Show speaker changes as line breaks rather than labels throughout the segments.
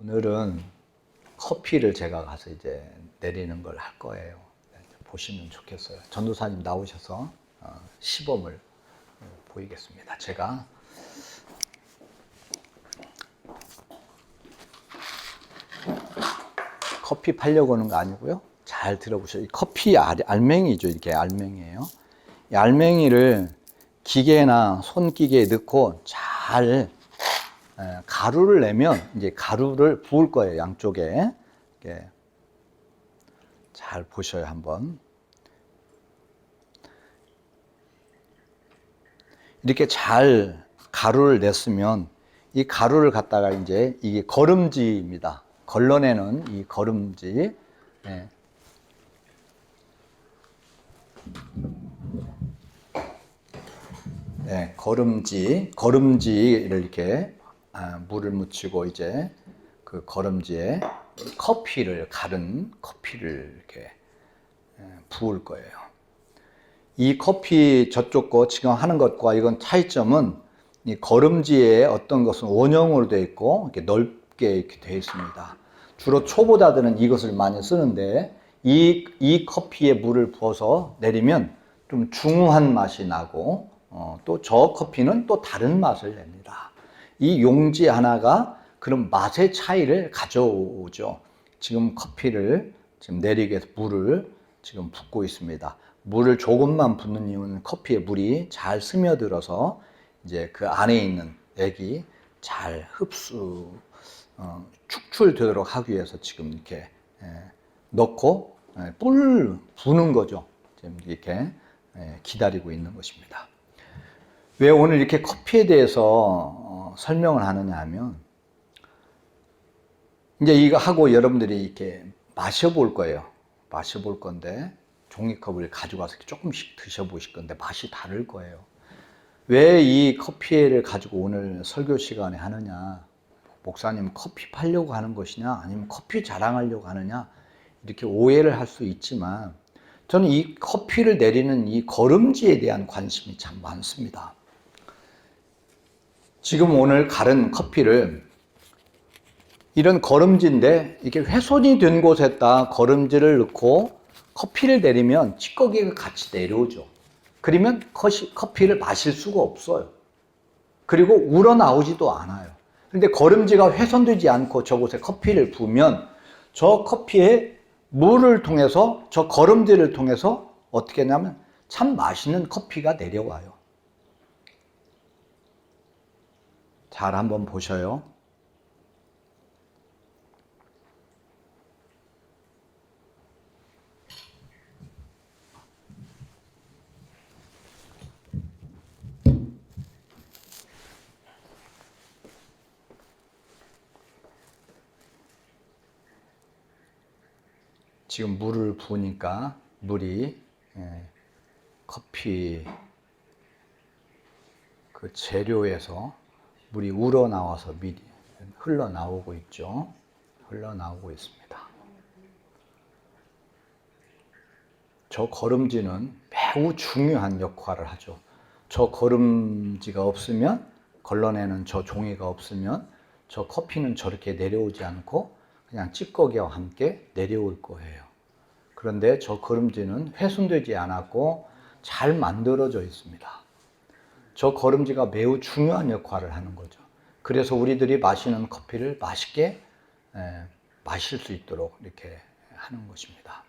오늘은 커피를 제가 가서 이제 내리는 걸 할 거예요. 보시면 좋겠어요. 전도사님 나오셔서 시범을 보이겠습니다. 제가 커피 팔려고 하는 거 아니고요. 잘 들어보세요. 이 커피 알맹이죠. 이렇게 알맹이에요. 이 알맹이를 기계나 손기계에 넣고 잘 가루를 내면 이제 가루를 부을 거예요. 양쪽에. 이렇게 잘 보셔요. 한번. 이렇게 잘 가루를 냈으면 이 가루를 갖다가 이제 이게 거름지입니다. 걸러내는 이 거름지. 네. 네, 거름지를 이렇게 물을 묻히고 이제 그 거름지에 갈은 커피를 이렇게 부을 거예요. 이 커피 저쪽 거 지금 하는 것과 이건 차이점은 이 거름지에 어떤 것은 원형으로 되어 있고 이렇게 넓게 이렇게 되어 있습니다. 주로 초보자들은 이것을 많이 쓰는데 이 커피에 물을 부어서 내리면 좀 중후한 맛이 나고 또 저 커피는 또 다른 맛을 냅니다. 이 용지 하나가 그런 맛의 차이를 가져오죠. 지금 커피를 지금 내리기 위해서 물을 지금 붓고 있습니다. 물을 조금만 붓는 이유는 커피에 물이 잘 스며들어서 이제 그 안에 있는 액이 잘 축출되도록 하기 위해서 지금 이렇게 넣고 부는 거죠. 지금 이렇게 기다리고 있는 것입니다. 왜 오늘 이렇게 커피에 대해서 설명을 하느냐 하면 이제 이거 하고 여러분들이 이렇게 마셔볼 거예요. 마셔볼 건데 종이컵을 가져가서 조금씩 드셔보실 건데 맛이 다를 거예요. 왜 이 커피를 가지고 오늘 설교 시간에 하느냐? 목사님 커피 팔려고 하는 것이냐? 아니면 커피 자랑하려고 하느냐? 이렇게 오해를 할 수 있지만 저는 이 커피를 내리는 이 거름지에 대한 관심이 참 많습니다. 지금 오늘 갈은 커피를 이런 거름지인데 이게 훼손이 된 곳에다 거름지를 넣고 커피를 내리면 찌꺼기가 같이 내려오죠. 그러면 커피를 마실 수가 없어요. 그리고 우러나오지도 않아요. 그런데 거름지가 훼손되지 않고 저곳에 커피를 부으면 저 커피에 물을 통해서 저 거름지를 통해서 어떻게 하냐면 참 맛있는 커피가 내려와요. 잘 한번 보셔요. 지금 물을 부으니까 물이 커피 그 재료에서 물이 우러나와서 흘러나오고 있죠. 흘러나오고 있습니다. 저 거름지는 매우 중요한 역할을 하죠. 저 거름지가 없으면, 걸러내는 저 종이가 없으면 저 커피는 저렇게 내려오지 않고 그냥 찌꺼기와 함께 내려올 거예요. 그런데 저 거름지는 훼손되지 않았고 잘 만들어져 있습니다. 저 거름지가 매우 중요한 역할을 하는 거죠. 그래서 우리들이 마시는 커피를 맛있게 마실 수 있도록 이렇게 하는 것입니다.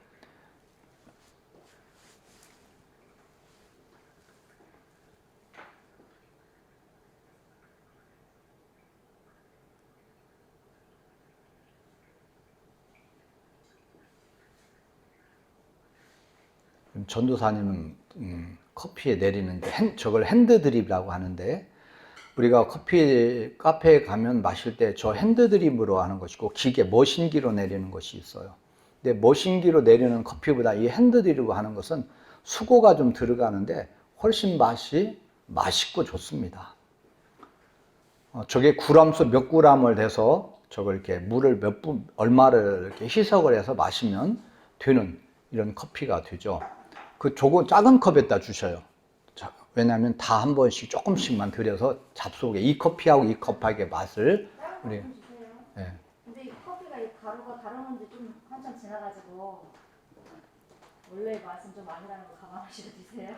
전도사님은 커피에 내리는 저걸 핸드드립이라고 하는데 우리가 커피 카페에 가면 마실 때 저 핸드드립으로 하는 것이고 기계 머신기로 내리는 것이 있어요. 근데 머신기로 내리는 커피보다 이 핸드드립으로 하는 것은 수고가 좀 들어가는데 훨씬 맛이 맛있고 좋습니다. 저게 구람수 몇 구람을 해서 저걸 이렇게 물을 얼마를 이렇게 희석을 해서 마시면 되는 이런 커피가 되죠. 그 작은 컵에다 주셔요. 왜냐하면 다 한 번씩 조금씩만 들여서 잡속에 이 커피하고 이 컵하고의 맛을 우리
근데 이 커피가 이 가루가 다른 지 좀 한참 지나가지고 원래 맛은 좀 아니라는 거 감안하시고 드세요?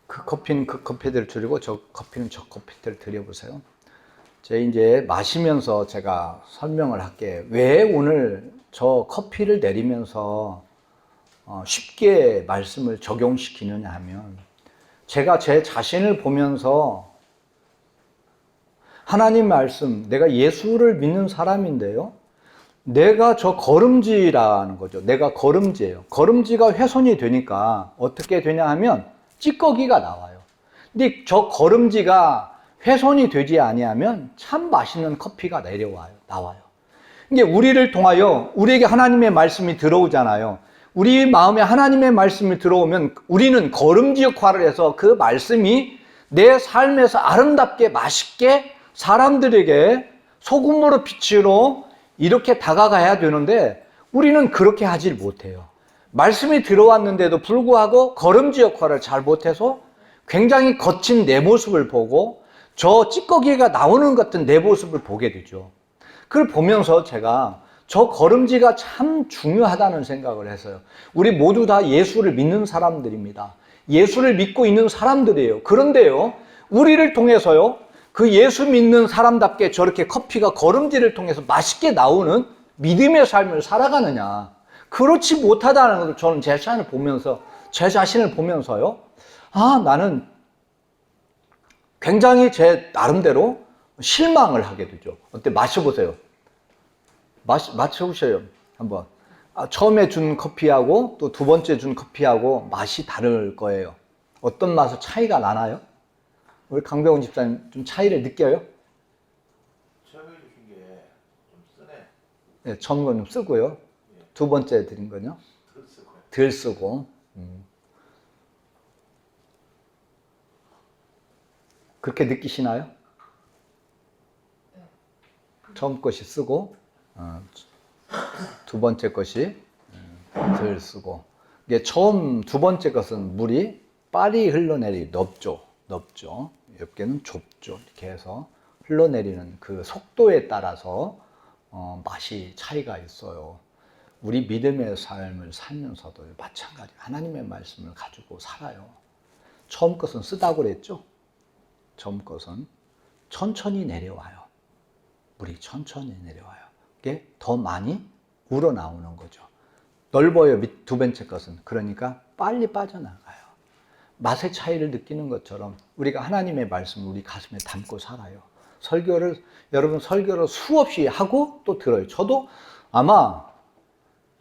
그 커피는 그 커피대로 드리고 저 커피는 저 커피대로 드려보세요. 제가 이제 마시면서 제가 설명을 할게요. 왜 오늘 저 커피를 내리면서 쉽게 말씀을 적용시키느냐 하면 제가 제 자신을 보면서 하나님 말씀, 내가 예수를 믿는 사람인데요. 내가 저 거름지라는 거죠. 내가 거름지예요. 거름지가 훼손이 되니까 어떻게 되냐 하면 찌꺼기가 나와요. 근데 저 거름지가 훼손이 되지 아니하면 참 맛있는 커피가 나와요. 이게 우리를 통하여 우리에게 하나님의 말씀이 들어오잖아요. 우리 마음에 하나님의 말씀이 들어오면 우리는 거름지 역할을 해서 그 말씀이 내 삶에서 아름답게 맛있게 사람들에게 소금으로 빛으로 이렇게 다가가야 되는데 우리는 그렇게 하질 못해요. 말씀이 들어왔는데도 불구하고 거름지 역할을 잘 못해서 굉장히 거친 내 모습을 보고 저 찌꺼기가 나오는 것 같은 내 모습을 보게 되죠. 그걸 보면서 제가 저 거름지가 참 중요하다는 생각을 했어요. 우리 모두 다 예수를 믿는 사람들입니다. 예수를 믿고 있는 사람들이에요. 그런데요, 우리를 통해서요, 그 예수 믿는 사람답게 저렇게 커피가 거름지를 통해서 맛있게 나오는 믿음의 삶을 살아가느냐. 그렇지 못하다는 것을 저는 제 자신을 보면서요, 나는 굉장히 제 나름대로 실망을 하게 되죠. 어때? 마셔보세요. 마셔보세요. 한번. 처음에 준 커피하고 또 두 번째 준 커피하고 맛이 다를 거예요. 어떤 맛의 차이가 나나요? 우리 강병훈 집사님 좀 차이를 느껴요?
처음에 주신 게 좀 쓰네.
네, 처음 건 좀 쓰고요. 두 번째 드린 건요? 덜 쓰고. 그렇게 느끼시나요? 처음 것이 쓰고, 두 번째 것이 덜 쓰고. 이게 두 번째 것은 물이 빨리 흘러내리 넓죠. 옆에는 좁죠. 이렇게 해서 흘러내리는 그 속도에 따라서 맛이 차이가 있어요. 우리 믿음의 삶을 살면서도 마찬가지. 하나님의 말씀을 가지고 살아요. 처음 것은 쓰다고 그랬죠. 처음 것은 천천히 내려와요. 물이 천천히 내려와요. 이게 더 많이 우러나오는 거죠. 넓어요. 두 번째 것은. 그러니까 빨리 빠져나가요. 맛의 차이를 느끼는 것처럼 우리가 하나님의 말씀을 우리 가슴에 담고 살아요. 여러분 설교를 수없이 하고 또 들어요. 저도 아마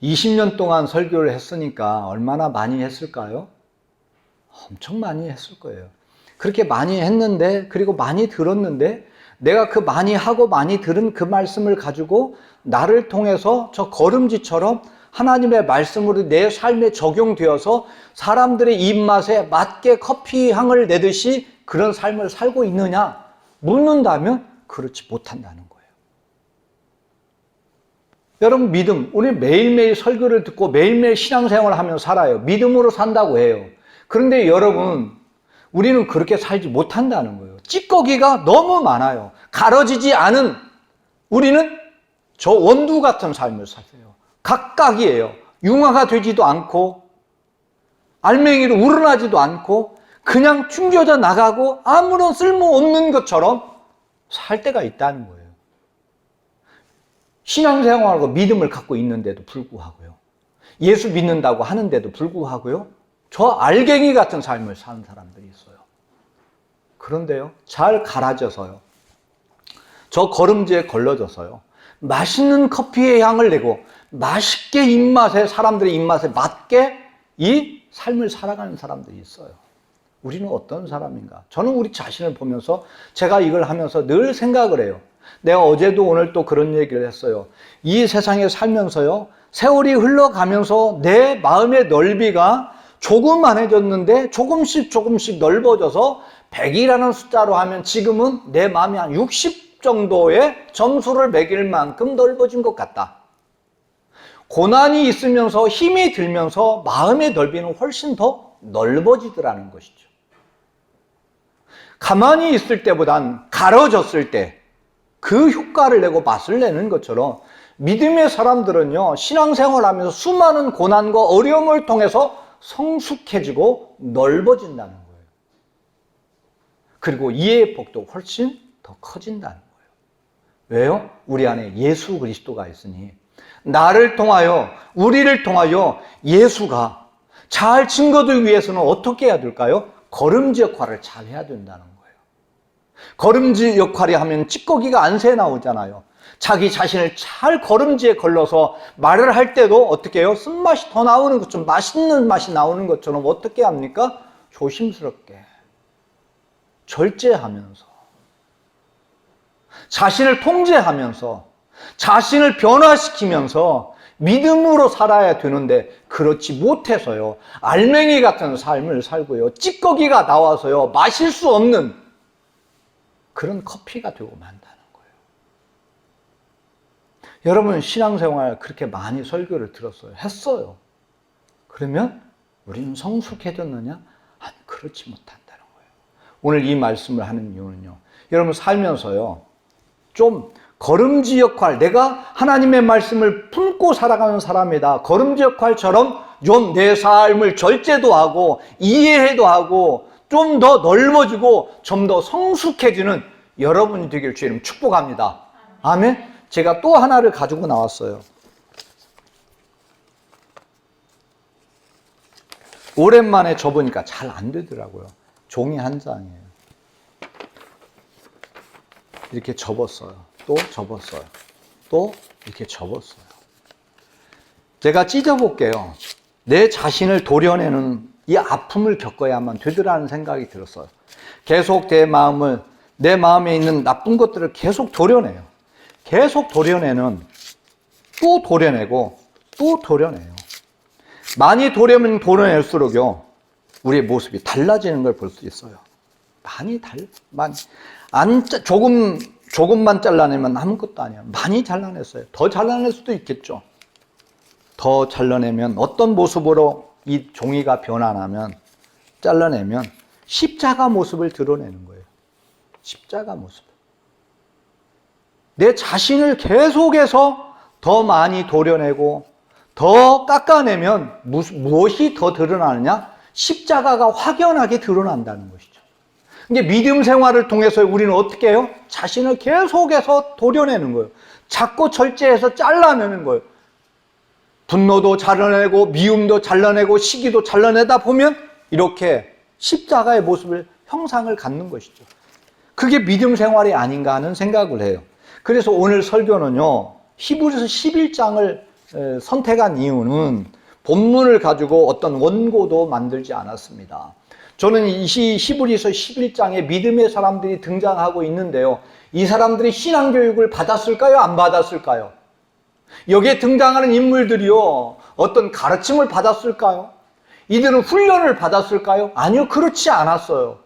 20년 동안 설교를 했으니까 얼마나 많이 했을까요? 엄청 많이 했을 거예요. 그렇게 많이 했는데, 그리고 많이 들었는데, 내가 그 많이 하고 많이 들은 그 말씀을 가지고 나를 통해서 저 거름지처럼 하나님의 말씀으로 내 삶에 적용되어서 사람들의 입맛에 맞게 커피 향을 내듯이 그런 삶을 살고 있느냐 묻는다면 그렇지 못한다는 거예요. 여러분, 믿음, 우리 매일매일 설교를 듣고 매일매일 신앙생활을 하면서 살아요. 믿음으로 산다고 해요. 그런데 여러분, 우리는 그렇게 살지 못한다는 거예요. 찌꺼기가 너무 많아요. 가려지지 않은 우리는 저 원두 같은 삶을 사세요. 각각이에요. 융화가 되지도 않고 알맹이로 우러나지도 않고 그냥 튕겨져 나가고 아무런 쓸모없는 것처럼 살 때가 있다는 거예요. 신앙생활하고 믿음을 갖고 있는데도 불구하고요. 예수 믿는다고 하는데도 불구하고요. 저 알갱이 같은 삶을 사는 사람들이 있어요. 그런데요, 잘 갈아져서요, 저 거름지에 걸러져서요, 맛있는 커피의 향을 내고 맛있게 사람들의 입맛에 맞게 이 삶을 살아가는 사람들이 있어요. 우리는 어떤 사람인가? 저는 우리 자신을 보면서 제가 이걸 하면서 늘 생각을 해요. 내가 어제도 오늘 또 그런 얘기를 했어요. 이 세상에 살면서요, 세월이 흘러가면서 내 마음의 넓이가 조그만해졌는데 조금씩 넓어져서 100이라는 숫자로 하면 지금은 내 마음이 한 60 정도의 점수를 매길 만큼 넓어진 것 같다. 고난이 있으면서 힘이 들면서 마음의 넓이는 훨씬 더 넓어지더라는 것이죠. 가만히 있을 때보단 가려졌을 때 그 효과를 내고 맛을 내는 것처럼 믿음의 사람들은요, 신앙생활하면서 수많은 고난과 어려움을 통해서 성숙해지고 넓어진다는 거예요. 그리고 이해의 폭도 훨씬 더 커진다는 거예요. 왜요? 우리 안에 예수 그리스도가 있으니 나를 통하여, 우리를 통하여 예수가 잘 증거되기 위해서는 어떻게 해야 될까요? 거름지 역할을 잘 해야 된다는 거예요. 거름지 역할이 하면 찌꺼기가 안 새 나오잖아요. 자기 자신을 잘 거름지에 걸러서 말을 할 때도 어떻게 해요? 쓴맛이 더 나오는 것처럼, 맛있는 맛이 나오는 것처럼 어떻게 합니까? 조심스럽게, 절제하면서, 자신을 통제하면서, 자신을 변화시키면서 믿음으로 살아야 되는데 그렇지 못해서요, 알맹이 같은 삶을 살고요, 찌꺼기가 나와서요, 마실 수 없는 그런 커피가 되고 만다는 거예요. 여러분, 신앙생활 그렇게 많이 설교를 들었어요. 했어요. 그러면 우리는 성숙해졌느냐? 아니, 그렇지 못한다는 거예요. 오늘 이 말씀을 하는 이유는요, 여러분 살면서요, 좀 거름지 역할, 내가 하나님의 말씀을 품고 살아가는 사람이다, 거름지 역할처럼 좀 내 삶을 절제도 하고 이해해도 하고 좀 더 넓어지고 좀 더 성숙해지는 여러분이 되길 주님 축복합니다. 아멘. 제가 또 하나를 가지고 나왔어요. 오랜만에 접으니까 잘 안 되더라고요. 종이 한 장이에요. 이렇게 접었어요. 또 접었어요. 또 이렇게 접었어요. 제가 찢어볼게요. 내 자신을 도려내는 이 아픔을 겪어야만 되더라는 생각이 들었어요. 계속 내 마음에 있는 나쁜 것들을 계속 도려내요. 계속 도려내는, 또 도려내고, 또 도려내요. 많이 도려낼수록요, 우리의 모습이 달라지는 걸 볼 수 있어요. 조금만 잘라내면 아무것도 아니에요. 많이 잘라냈어요. 더 잘라낼 수도 있겠죠. 더 잘라내면 어떤 모습으로 이 종이가 변화하면, 잘라내면 십자가 모습을 드러내는 거예요. 십자가 모습. 내 자신을 계속해서 더 많이 도려내고 더 깎아내면 무엇이 더 드러나느냐? 십자가가 확연하게 드러난다는 것이죠. 이제 믿음 생활을 통해서 우리는 어떻게 해요? 자신을 계속해서 도려내는 거예요. 자꾸 절제해서 잘라내는 거예요. 분노도 잘라내고 미움도 잘라내고 시기도 잘라내다 보면 이렇게 십자가의 모습을, 형상을 갖는 것이죠. 그게 믿음 생활이 아닌가 하는 생각을 해요. 그래서 오늘 설교는요, 히브리서 11장을 선택한 이유는 본문을 가지고 어떤 원고도 만들지 않았습니다. 저는 이 히브리서 11장에 믿음의 사람들이 등장하고 있는데요, 이 사람들이 신앙교육을 받았을까요? 안 받았을까요? 여기에 등장하는 인물들이요, 어떤 가르침을 받았을까요? 이들은 훈련을 받았을까요? 아니요, 그렇지 않았어요.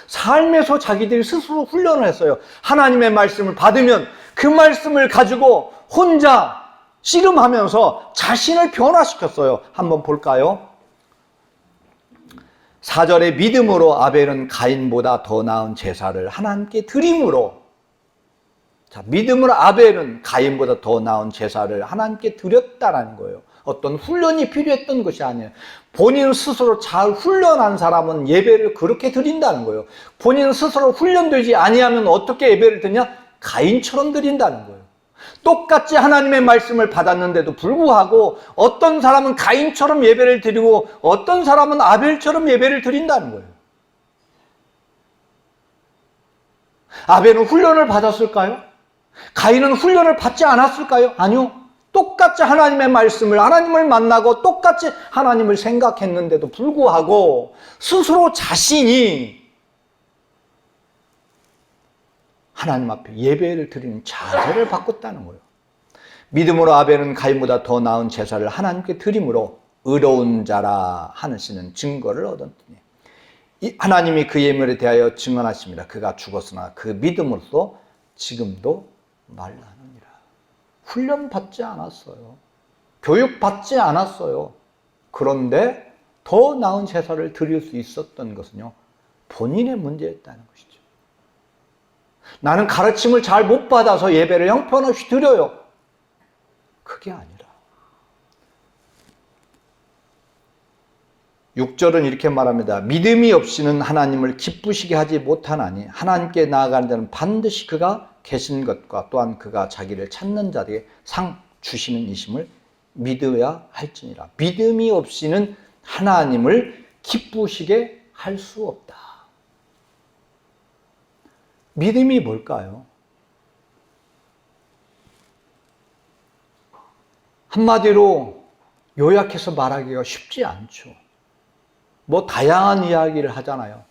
삶에서 자기들이 스스로 훈련을 했어요. 하나님의 말씀을 받으면 그 말씀을 가지고 혼자 씨름하면서 자신을 변화시켰어요. 한번 볼까요? 4절에 믿음으로 아벨은 가인보다 더 나은 제사를 하나님께 드림으로, 자, 믿음으로 아벨은 가인보다 더 나은 제사를 하나님께 드렸다라는 거예요. 어떤 훈련이 필요했던 것이 아니에요. 본인 스스로 잘 훈련한 사람은 예배를 그렇게 드린다는 거예요. 본인 스스로 훈련되지 아니하면 어떻게 예배를 드냐? 가인처럼 드린다는 거예요. 똑같이 하나님의 말씀을 받았는데도 불구하고 어떤 사람은 가인처럼 예배를 드리고 어떤 사람은 아벨처럼 예배를 드린다는 거예요. 아벨은 훈련을 받았을까요? 가인은 훈련을 받지 않았을까요? 아니요. 똑같이 하나님의 말씀을, 하나님을 만나고 똑같이 하나님을 생각했는데도 불구하고 스스로 자신이 하나님 앞에 예배를 드리는 자세를 바꿨다는 거예요. 믿음으로 아벨은 가인보다 더 나은 제사를 하나님께 드림으로 의로운 자라 하시는 증거를 얻었더니 하나님이 그 예물에 대하여 증언하십니다. 그가 죽었으나 그 믿음으로서 지금도 말하느니라. 훈련받지 않았어요. 교육받지 않았어요. 그런데 더 나은 제사를 드릴 수 있었던 것은요, 본인의 문제였다는 것이죠. 나는 가르침을 잘 못 받아서 예배를 형편없이 드려요. 그게 아니라 6절은 이렇게 말합니다. 믿음이 없이는 하나님을 기쁘시게 하지 못하나니 하나님께 나아가는 자는 반드시 그가 계신 것과 또한 그가 자기를 찾는 자에게 상 주시는 이심을 믿어야 할지니라. 믿음이 없이는 하나님을 기쁘시게 할 수 없다. 믿음이 뭘까요? 한마디로 요약해서 말하기가 쉽지 않죠. 뭐 다양한 이야기를 하잖아요.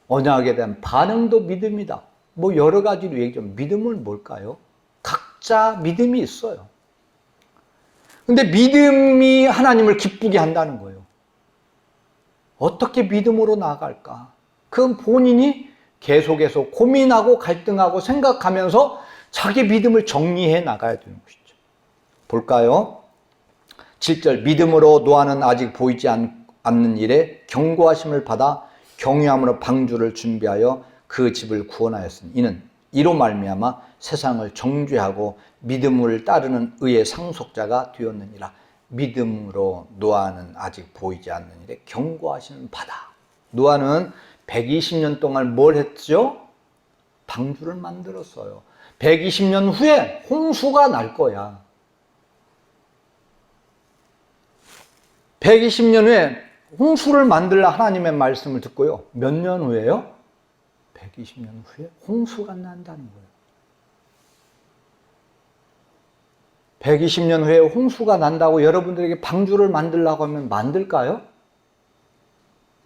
언약에 대한 반응도 믿음이다. 뭐 여러 가지로 얘기하죠. 믿음은 뭘까요? 각자 믿음이 있어요. 근데 믿음이 하나님을 기쁘게 한다는 거예요. 어떻게 믿음으로 나아갈까? 그건 본인이 계속해서 고민하고 갈등하고 생각하면서 자기 믿음을 정리해 나가야 되는 것이죠. 볼까요? 7절 믿음으로 노아는 아직 보이지 않는 일에 경고하심을 받아 경외함으로 방주를 준비하여 그 집을 구원하였으니 이는 이로 말미암아 세상을 정죄하고 믿음을 따르는 의의 상속자가 되었느니라. 믿음으로 노아는 아직 보이지 않는 일에 경고하심을 받아. 노아는 120년 동안 뭘 했죠? 방주를 만들었어요. 120년 후에 홍수가 날 거야. 120년 후에 홍수를 만들라 하나님의 말씀을 듣고요. 몇 년 후에요? 120년 후에 홍수가 난다는 거예요. 120년 후에 홍수가 난다고 여러분들에게 방주를 만들라고 하면 만들까요?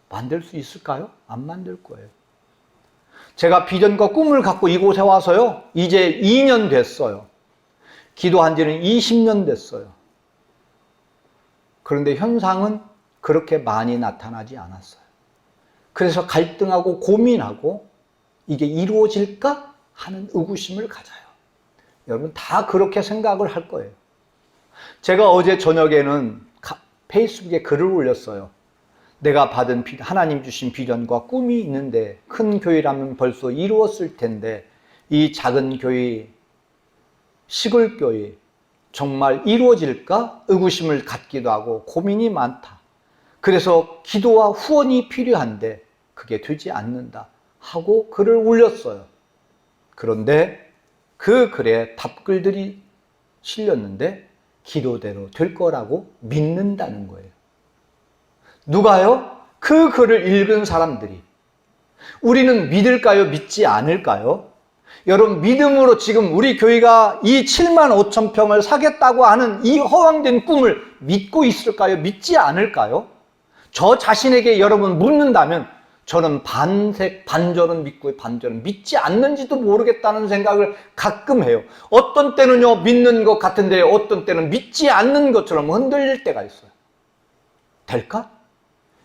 만들 수 있을까요? 안 만들 거예요. 제가 비전과 꿈을 갖고 이곳에 와서요. 이제 2년 됐어요. 기도한 지는 20년 됐어요. 그런데 현상은 그렇게 많이 나타나지 않았어요. 그래서 갈등하고 고민하고 이게 이루어질까 하는 의구심을 가져요. 여러분 다 그렇게 생각을 할 거예요. 제가 어제 저녁에는 페이스북에 글을 올렸어요. 내가 받은 하나님 주신 비전과 꿈이 있는데 큰 교회라면 벌써 이루었을 텐데 이 작은 교회, 시골 교회 정말 이루어질까 의구심을 갖기도 하고 고민이 많다. 그래서 기도와 후원이 필요한데 그게 되지 않는다 하고 글을 올렸어요. 그런데 그 글에 답글들이 실렸는데 기도대로 될 거라고 믿는다는 거예요. 누가요? 그 글을 읽은 사람들이. 우리는 믿을까요? 믿지 않을까요? 여러분 믿음으로 지금 우리 교회가 이 7만 5천 평을 사겠다고 하는 이 허황된 꿈을 믿고 있을까요? 믿지 않을까요? 저 자신에게 여러분 묻는다면 저는 반절은 믿고 반절은 믿지 않는지도 모르겠다는 생각을 가끔 해요. 어떤 때는요 믿는 것 같은데 어떤 때는 믿지 않는 것처럼 흔들릴 때가 있어요. 될까?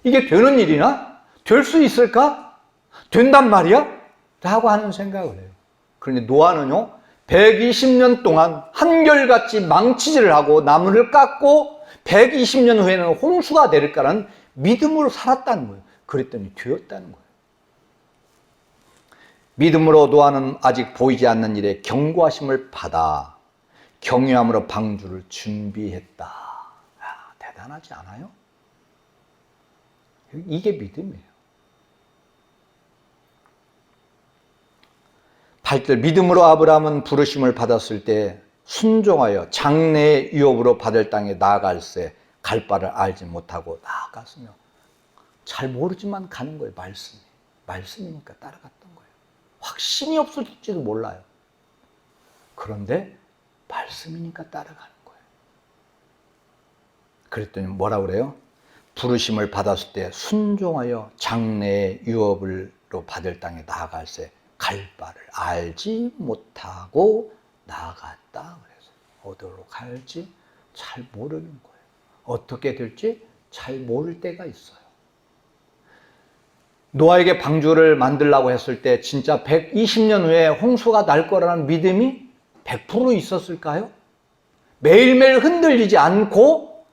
이게 되는 일이나? 될 수 있을까? 된단 말이야? 라고 하는 생각을 해요. 그런데 노아는요 120년 동안 한결같이 망치질을 하고 나무를 깎고 120년 후에는 홍수가 내릴까라는 믿음으로 살았다는 거예요. 그랬더니 되었다는 거예요. 믿음으로 노아는 아직 보이지 않는 일에 경고하심을 받아 경외함으로 방주를 준비했다. 대단하지 않아요? 이게 믿음이에요. 8절 믿음으로 아브라함은 부르심을 받았을 때 순종하여 장래의 유업으로 받을 땅에 나아갈새 갈 바를 알지 못하고 나아갔으며 잘 모르지만 가는 거예요. 말씀이니까 따라갔던 거예요. 확신이 없을지도 몰라요. 그런데 말씀이니까 따라가는 거예요. 그랬더니 뭐라 그래요? 부르심을 받았을 때 순종하여 장래의 유업으로 받을 땅에 나아갈새 갈 바를 알지 못하고 나아갔다. 그래서 어디로 갈지 잘 모르는 거예요. 어떻게 될지 잘 모를 때가 있어요. 노아에게 방주를 만들라고 했을 때 진짜 120년 후에 홍수가 날 거라는 믿음이 100% 있었을까요? 매일매일 흔들리지 않고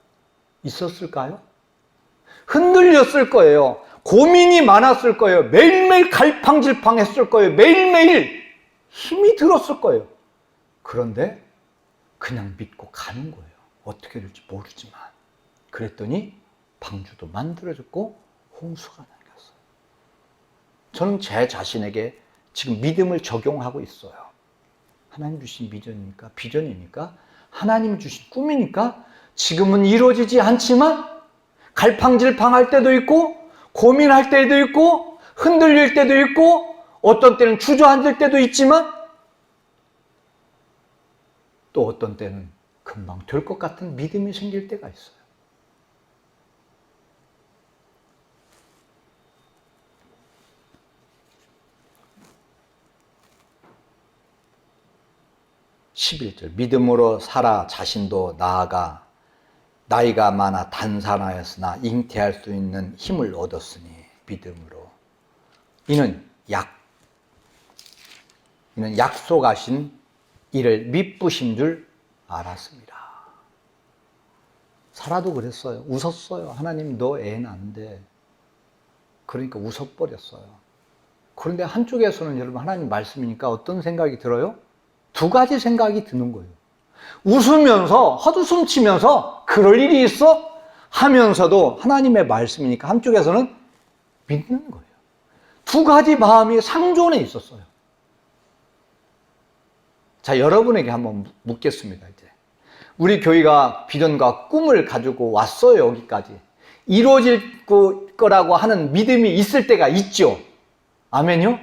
있었을까요? 흔들렸을 거예요. 고민이 많았을 거예요. 매일매일 갈팡질팡했을 거예요. 매일매일. 힘이 들었을 거예요. 그런데 그냥 믿고 가는 거예요. 어떻게 될지 모르지만. 그랬더니 방주도 만들어졌고 홍수가 날렸어요. 저는 제 자신에게 지금 믿음을 적용하고 있어요. 하나님 주신 비전이니까, 비전이니까, 하나님 주신 꿈이니까 지금은 이루어지지 않지만 갈팡질팡할 때도 있고 고민할 때도 있고 흔들릴 때도 있고 어떤 때는 주저앉을 때도 있지만 또 어떤 때는 금방 될 것 같은 믿음이 생길 때가 있어요. (11절) 믿음으로 살아 자신도 나아가 나이가 많아 단산하였으나 잉태할 수 있는 힘을 얻었으니 믿음으로 이는 약속하신 이를 미쁘신 줄 알았습니다. 사라도 그랬어요. 웃었어요. 하나님 너 애는 안 돼. 그러니까 웃어버렸어요. 그런데 한쪽에서는 여러분 하나님 말씀이니까 어떤 생각이 들어요? 두 가지 생각이 드는 거예요. 웃으면서 헛웃음 치면서 그럴 일이 있어? 하면서도 하나님의 말씀이니까 한쪽에서는 믿는 거예요. 두 가지 마음이 상존해 있었어요. 자, 여러분에게 한번 묻겠습니다. 이제 우리 교회가 비전과 꿈을 가지고 왔어요. 여기까지 이루어질 거라고 하는 믿음이 있을 때가 있죠. 아멘요?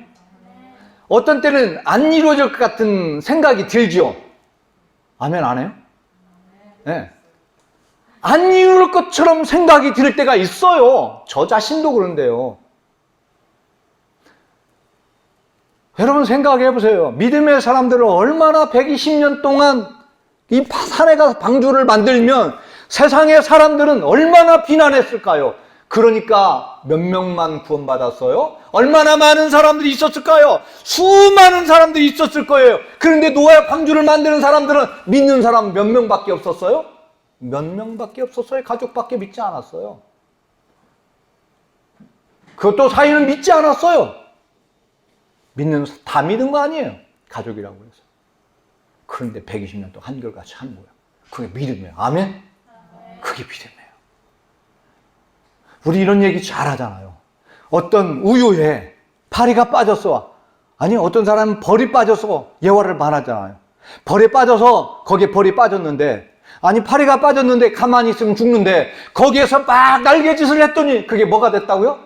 어떤 때는 안 이루어질 것 같은 생각이 들죠. 아멘 안 해요? 네. 안 이룰 것처럼 생각이 들 때가 있어요. 저 자신도 그런데요. 여러분 생각해 보세요. 믿음의 사람들은 얼마나 120년 동안 이 산에 가서 방주를 만들면 세상의 사람들은 얼마나 비난했을까요? 그러니까 몇 명만 구원받았어요? 얼마나 많은 사람들이 있었을까요? 수많은 사람들이 있었을 거예요. 그런데 노아 방주를 만드는 사람들은 믿는 사람 몇 명밖에 없었어요? 몇 명밖에 없었어요. 가족밖에 믿지 않았어요. 그것도 사이는 믿지 않았어요. 다 믿은 거 아니에요. 가족이라고 해서. 그런데 120년 동안 한결같이 한 거예요. 그게 믿음이에요. 아멘? 그게 믿음이에요. 우리 이런 얘기 잘 하잖아요. 어떤 우유에 파리가 빠졌어. 아니 어떤 사람은 벌이 빠져서 예화를 말하잖아요. 벌에 빠져서 거기에 벌이 빠졌는데 아니 파리가 빠졌는데 가만히 있으면 죽는데 거기에서 막 날개짓을 했더니 그게 뭐가 됐다고요?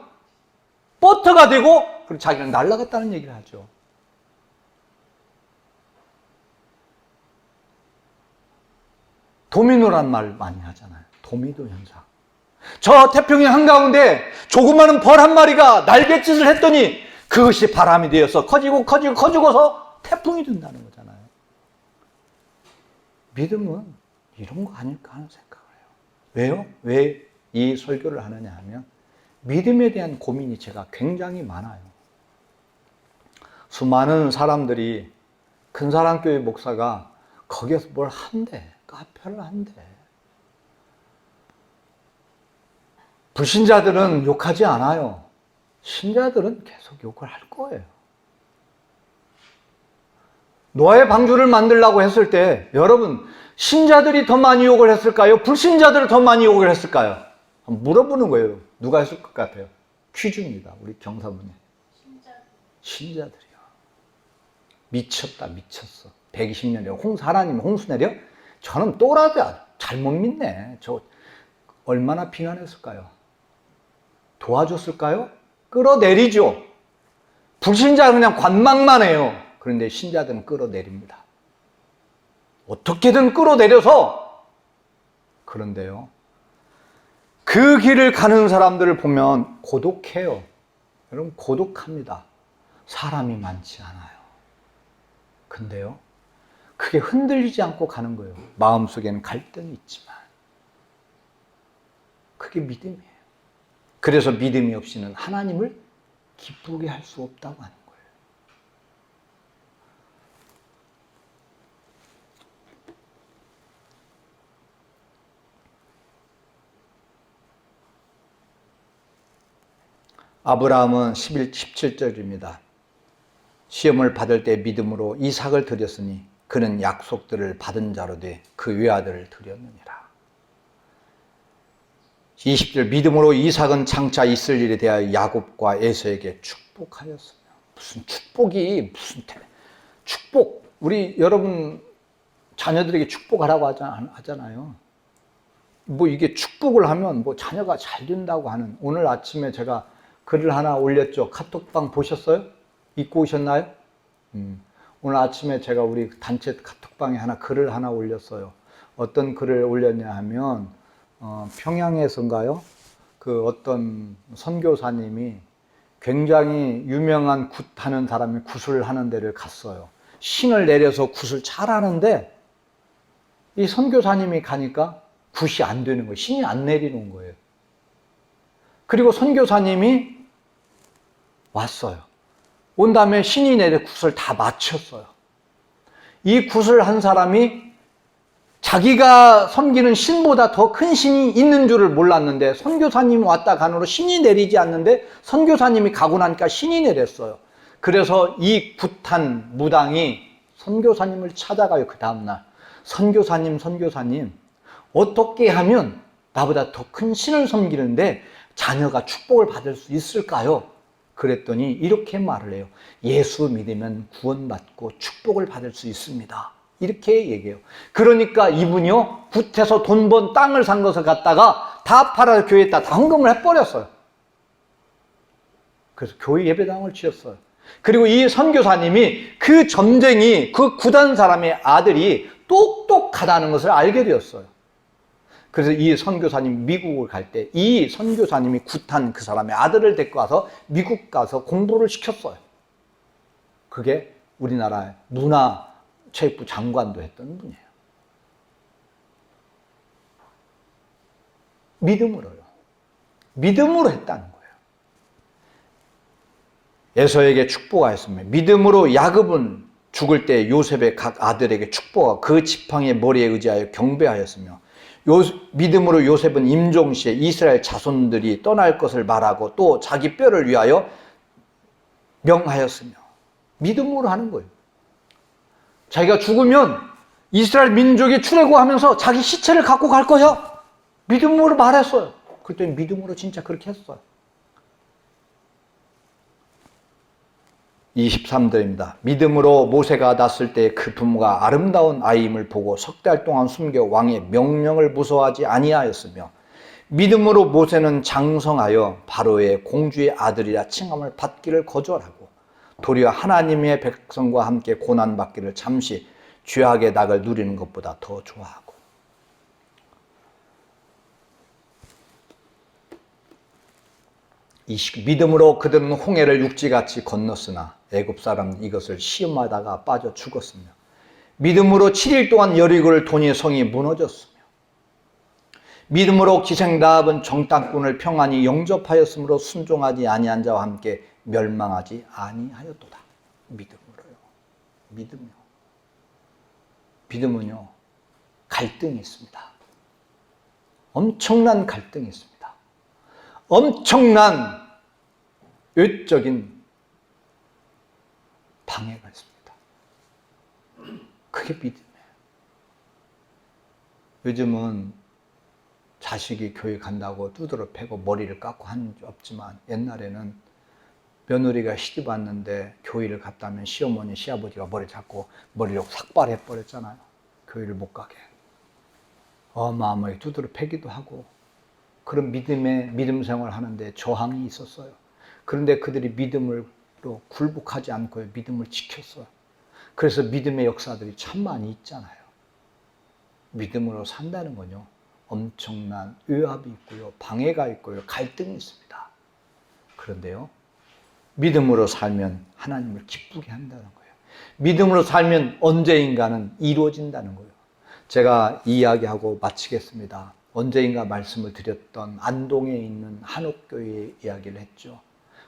버터가 되고 그리고 자기는 날아갔다는 얘기를 하죠. 도미노란 말 많이 하잖아요. 도미노 현상. 저 태평양 한가운데 조그마한 벌 한 마리가 날갯짓을 했더니 그것이 바람이 되어서 커지고서 태풍이 된다는 거잖아요. 믿음은 이런 거 아닐까 하는 생각을 해요. 왜요? 왜 이 설교를 하느냐 하면 믿음에 대한 고민이 제가 굉장히 많아요. 수많은 사람들이 근사랑교회 목사가 거기에서 뭘 한대. 카페를 한대. 불신자들은 욕하지 않아요. 신자들은 계속 욕을 할 거예요. 노아의 방주를 만들려고 했을 때 여러분 신자들이 더 많이 욕을 했을까요? 불신자들이 더 많이 욕을 했을까요? 한번 물어보는 거예요. 누가 했을 것 같아요? 퀴즈입니다. 우리 경사문에. 신자들이요. 미쳤다 미쳤어. 120년이요. 하나님 홍수 내려? 저는 또라도 잘못 믿네. 저 얼마나 비난했을까요? 도와줬을까요? 끌어내리죠. 불신자는 그냥 관망만 해요. 그런데 신자들은 끌어내립니다. 어떻게든 끌어내려서 그런데요. 그 길을 가는 사람들을 보면 고독해요. 여러분 고독합니다. 사람이 많지 않아요. 근데요. 그게 흔들리지 않고 가는 거예요. 마음속에는 갈등이 있지만 그게 믿음이에요. 그래서 믿음이 없이는 하나님을 기쁘게 할 수 없다고 하는 거예요. 아브라함은 17절입니다. 시험을 받을 때 믿음으로 이삭을 드렸으니 그는 약속들을 받은 자로 돼 그 외아들을 드렸느니라. 20절 믿음으로 이삭은 장차 있을 일에 대하여 야곱과 에서에게 축복하였으며. 무슨 축복이 무슨 축복, 우리 여러분 자녀들에게 축복하라고 하잖아요. 뭐 이게 축복을 하면 뭐 자녀가 잘 된다고 하는, 오늘 아침에 제가 글을 하나 올렸죠. 카톡방 보셨어요? 읽고 오셨나요? 오늘 아침에 제가 우리 단체 카톡방에 글을 하나 올렸어요. 어떤 글을 올렸냐 하면 평양에서인가요? 그 어떤 선교사님이 굉장히 유명한 굿하는 사람이 굿을 하는 데를 갔어요. 신을 내려서 굿을 잘하는데 이 선교사님이 가니까 굿이 안 되는 거예요. 신이 안 내리는 거예요. 그리고 선교사님이 왔어요. 온 다음에 신이 내려 굿을 다 마쳤어요. 이 굿을 한 사람이 자기가 섬기는 신보다 더 큰 신이 있는 줄을 몰랐는데 선교사님이 왔다 가노로 신이 내리지 않는데 선교사님이 가고 나니까 신이 내렸어요. 그래서 이 굿한 무당이 선교사님을 찾아가요. 그 다음날 선교사님 어떻게 하면 나보다 더 큰 신을 섬기는데 자녀가 축복을 받을 수 있을까요? 그랬더니 이렇게 말을 해요. 예수 믿으면 구원받고 축복을 받을 수 있습니다. 이렇게 얘기해요. 그러니까 이분이요, 굿해서 돈 번 땅을 산 것을 갖다가 다 팔아서 교회에다 다 헌금을 해버렸어요. 그래서 교회 예배당을 지었어요. 그리고 이 선교사님이 그 점쟁이, 그 굿한 사람의 아들이 똑똑하다는 것을 알게 되었어요. 그래서 이 선교사님 미국을 갈 때 이 선교사님이 굿한 그 사람의 아들을 데리고 와서 미국 가서 공부를 시켰어요. 그게 우리나라의 문화체육부 장관도 했던 분이에요. 믿음으로요. 믿음으로 했다는 거예요. 에서에게 축복하였으며 믿음으로 야곱은 죽을 때 요셉의 각 아들에게 축복하고 그 지팡이의 머리에 의지하여 경배하였으며 믿음으로 요셉은 임종시에 이스라엘 자손들이 떠날 것을 말하고 또 자기 뼈를 위하여 명하였으며. 믿음으로 하는 거예요. 자기가 죽으면 이스라엘 민족이 출애굽하면서 자기 시체를 갖고 갈 거야. 믿음으로 말했어요. 그랬더니 믿음으로 진짜 그렇게 했어요. 23절입니다. 믿음으로 모세가 낳았을 때 그 부모가 아름다운 아이임을 보고 석 달 동안 숨겨 왕의 명령을 무서워하지 아니하였으며 믿음으로 모세는 장성하여 바로의 공주의 아들이라 칭함을 받기를 거절하고 도리어 하나님의 백성과 함께 고난받기를 잠시 죄악의 낙을 누리는 것보다 더 좋아하고. 믿음으로 그들은 홍해를 육지같이 건넜으나 애굽 사람은 이것을 시험하다가 빠져 죽었으며 믿음으로 7일 동안 여리고를 도니 성이 무너졌으며 믿음으로 기생라합은 정탐꾼을 평안히 영접하였으므로 순종하지 아니한 자와 함께 멸망하지 아니하였도다. 믿음으로요. 믿음은요 갈등이 있습니다. 엄청난 갈등이 있습니다. 엄청난 외적인 방해가 있습니다. 그게 믿음이에요. 요즘은 자식이 교회 간다고 두드러 패고 머리를 깎고 하는 게 없지만 옛날에는 며느리가 시집 왔는데 교회를 갔다면 시어머니, 시아버지가 머리 잡고 머리를 삭발해 버렸잖아요. 교회를 못 가게. 어마어마하게 두드러 패기도 하고 그런 믿음 생활을 하는데 저항이 있었어요. 그런데 그들이 믿음으로 굴복하지 않고 믿음을 지켰어요. 그래서 믿음의 역사들이 참 많이 있잖아요. 믿음으로 산다는 건요, 엄청난 외압이 있고요, 방해가 있고요, 갈등이 있습니다. 그런데요, 믿음으로 살면 하나님을 기쁘게 한다는 거예요. 믿음으로 살면 언제인가는 이루어진다는 거예요. 제가 이 이야기하고 마치겠습니다. 언제인가 말씀을 드렸던 안동에 있는 한옥교회 이야기를 했죠.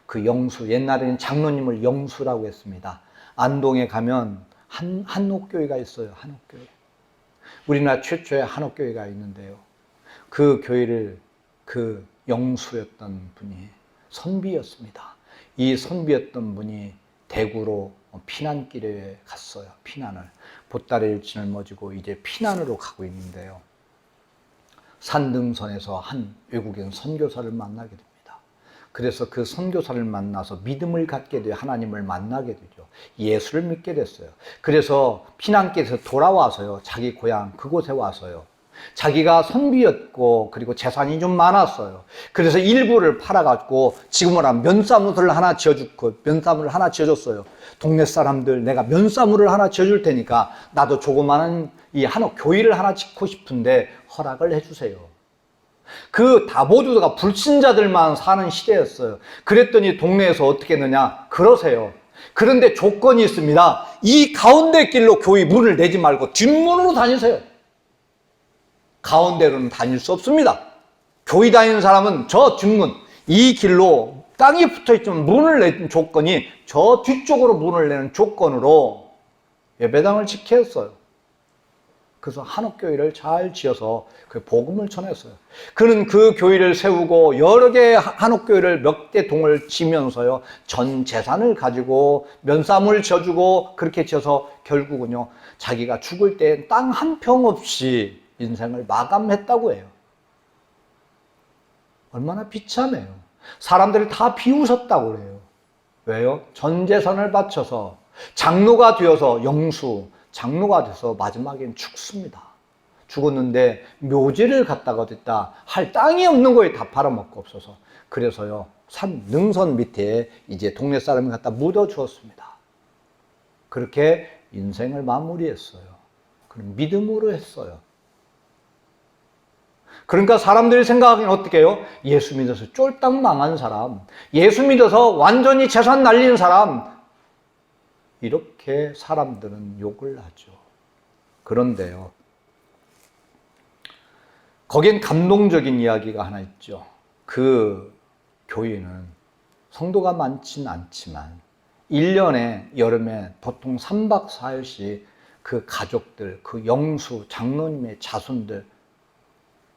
그 영수, 옛날에는 장로님을 영수라고 했습니다. 안동에 가면 한옥교회가 있어요. 한옥교회. 우리나라 최초의 한옥교회가 있는데요. 그 교회를 그 영수였던 분이 선비였습니다. 이 선비였던 분이 대구로 피난길에 갔어요. 피난을. 보따리를 짊어지고 이제 피난으로 가고 있는데요. 산등선에서 한 외국인 선교사를 만나게 됩니다. 그래서 그 선교사를 만나서 믿음을 갖게 돼요. 하나님을 만나게 되죠. 예수를 믿게 됐어요. 그래서 피난길에서 돌아와서요. 자기 고향 그곳에 와서요. 자기가 선비였고 그리고 재산이 좀 많았어요. 그래서 일부를 팔아가지고 지금은 면사무를 하나 지어줬어요. 동네 사람들 내가 면사무를 하나 지어줄 테니까 나도 조그마한 이 한옥 교회를 하나 짓고 싶은데 허락을 해주세요. 그 다 모두가 불신자들만 사는 시대였어요. 그랬더니 동네에서 어떻게 했느냐? 그러세요. 그런데 조건이 있습니다. 이 가운데 길로 교회 문을 내지 말고 뒷문으로 다니세요. 가운데로는 다닐 수 없습니다. 교회 다니는 사람은 저 뒷문, 이 길로 땅이 붙어있지만 문을 내는 조건이 저 뒤쪽으로 문을 내는 조건으로 예배당을 짓게 했어요. 그래서 한옥교회를 잘 지어서 그 복음을 전했어요. 그는 그 교회를 세우고 여러 개의 한옥교회를 몇 개 동을 지면서요. 전 재산을 가지고 면사무를 지어주고 그렇게 지어서 결국은요. 자기가 죽을 때 땅 한 평 없이 인생을 마감했다고 해요. 얼마나 비참해요. 사람들이 다 비웃었다고 그래요. 왜요? 전 재산을 바쳐서 장로가 되어서 장로가 돼서 마지막엔 죽습니다. 죽었는데 묘지를 갖다가 어딨다 할 땅이 없는 거에 다 팔아먹고 없어서 그래서요 능선 밑에 이제 동네 사람이 갖다 묻어 주었습니다. 그렇게 인생을 마무리했어요. 그럼 믿음으로 했어요. 그러니까 사람들이 생각하기엔 어떻게 해요? 예수 믿어서 쫄딱 망한 사람, 예수 믿어서 완전히 재산 날린 사람, 이렇게 사람들은 욕을 하죠. 그런데요, 거긴 감동적인 이야기가 하나 있죠. 그 교회는 성도가 많진 않지만 1년에 여름에 보통 3박 4일씩 그 가족들, 그 영수, 장로님의 자손들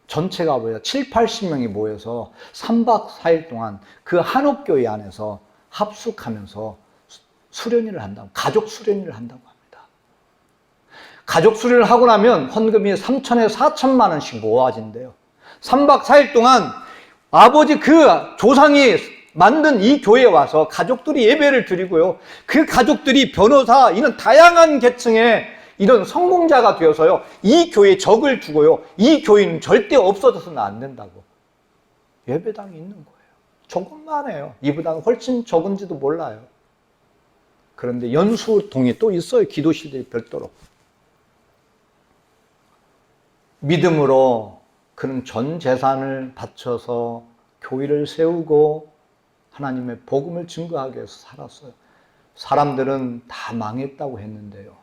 전체가 뭐야 7, 80명이 모여서 3박 4일 동안 그 한옥교회 안에서 합숙하면서 수련회를 한다고, 가족 수련회를 한다고 합니다. 가족 수련회를 하고 나면 헌금이 3천에서 4천만 원씩 모아진대요. 3박 4일 동안 아버지 그 조상이 만든 이 교회에 와서 가족들이 예배를 드리고요. 그 가족들이 변호사, 이런 다양한 계층의 이런 성공자가 되어서요. 이 교회에 적을 두고요. 이 교회는 절대 없어져서는 안 된다고. 예배당이 있는 거예요. 조금만 해요. 이보다는 훨씬 적은지도 몰라요. 그런데 연수동이 또 있어요. 기도실들이 별도로. 믿음으로 그는 전 재산을 바쳐서 교회를 세우고 하나님의 복음을 증거하기 위해서 살았어요. 사람들은 다 망했다고 했는데요.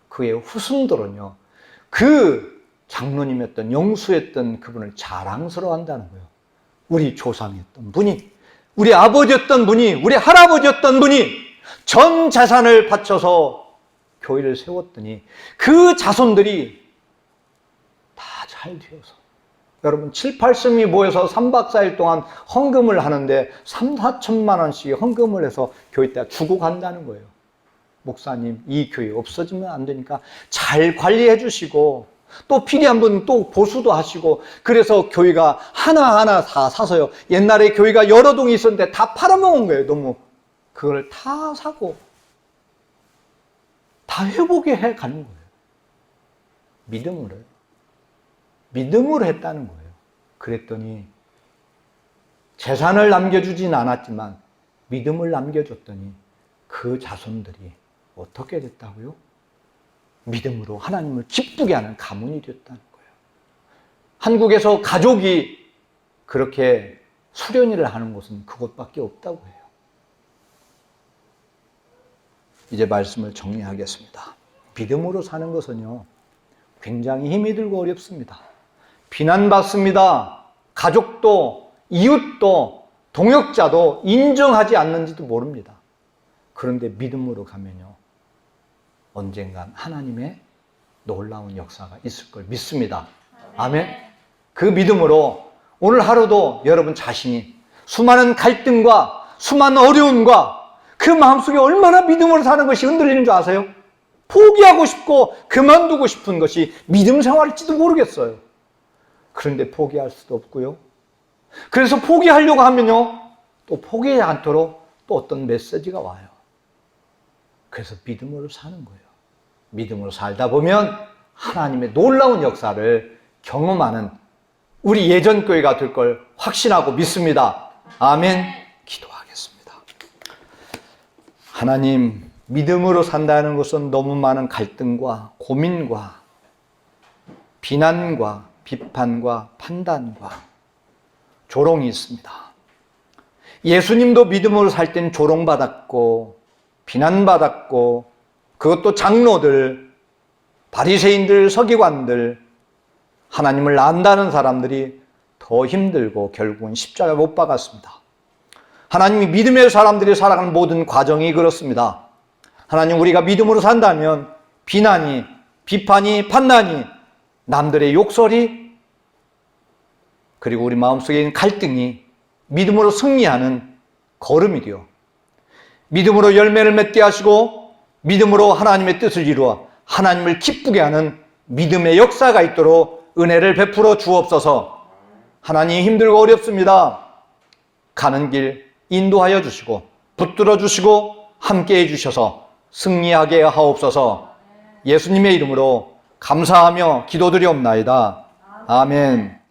그의 후손들은요. 그 장로님이었던 영수였던 그분을 자랑스러워한다는 거예요. 우리 조상이었던 분이, 우리 아버지였던 분이, 우리 할아버지였던 분이 전 재산을 바쳐서 교회를 세웠더니 그 자손들이 다 잘 되어서 여러분 7, 80명이 모여서 3박 4일 동안 헌금을 하는데 3, 4천만 원씩 헌금을 해서 교회에다 주고 간다는 거예요. 목사님 이 교회 없어지면 안 되니까 잘 관리해 주시고 또 필요한 분 또 보수도 하시고 그래서 교회가 하나하나 다 사서요. 옛날에 교회가 여러 동이 있었는데 다 팔아먹은 거예요. 너무 그걸 다 사고 다 회복해 가는 거예요. 믿음으로 했다는 거예요. 그랬더니 재산을 남겨주진 않았지만 믿음을 남겨줬더니 그 자손들이 어떻게 됐다고요? 믿음으로 하나님을 기쁘게 하는 가문이 됐다는 거예요. 한국에서 가족이 그렇게 수련회를 하는 곳은 그곳밖에 없다고 해요. 이제 말씀을 정리하겠습니다. 믿음으로 사는 것은요, 굉장히 힘이 들고 어렵습니다. 비난받습니다. 가족도, 이웃도, 동역자도 인정하지 않는지도 모릅니다. 그런데 믿음으로 가면요, 언젠간 하나님의 놀라운 역사가 있을 걸 믿습니다. 아멘. 그 믿음으로 오늘 하루도 여러분 자신이 수많은 갈등과 수많은 어려움과 그 마음속에 얼마나 믿음으로 사는 것이 흔들리는 줄 아세요? 포기하고 싶고 그만두고 싶은 것이 믿음 생활일지도 모르겠어요. 그런데 포기할 수도 없고요. 그래서 포기하려고 하면요, 또 포기하지 않도록 또 어떤 메시지가 와요. 그래서 믿음으로 사는 거예요. 믿음으로 살다 보면 하나님의 놀라운 역사를 경험하는 우리 예전 교회가 될 걸 확신하고 믿습니다. 아멘. 기도하겠습니다. 하나님, 믿음으로 산다는 것은 너무 많은 갈등과 고민과 비난과 비판과 판단과 조롱이 있습니다. 예수님도 믿음으로 살 땐 조롱받았고 비난받았고, 그것도 장로들, 바리새인들, 서기관들, 하나님을 안다는 사람들이 더 힘들고 결국은 십자가에 못 박았습니다. 하나님이 믿음의 사람들이 살아가는 모든 과정이 그렇습니다. 하나님, 우리가 믿음으로 산다면 비난이, 비판이, 판단이, 남들의 욕설이, 그리고 우리 마음속에 있는 갈등이 믿음으로 승리하는 걸음이 되어 믿음으로 열매를 맺게 하시고 믿음으로 하나님의 뜻을 이루어 하나님을 기쁘게 하는 믿음의 역사가 있도록 은혜를 베풀어 주옵소서. 하나님, 힘들고 어렵습니다. 가는 길 인도하여 주시고 붙들어 주시고 함께해 주셔서 승리하게 하옵소서. 예수님의 이름으로 감사하며 기도드리옵나이다. 아멘.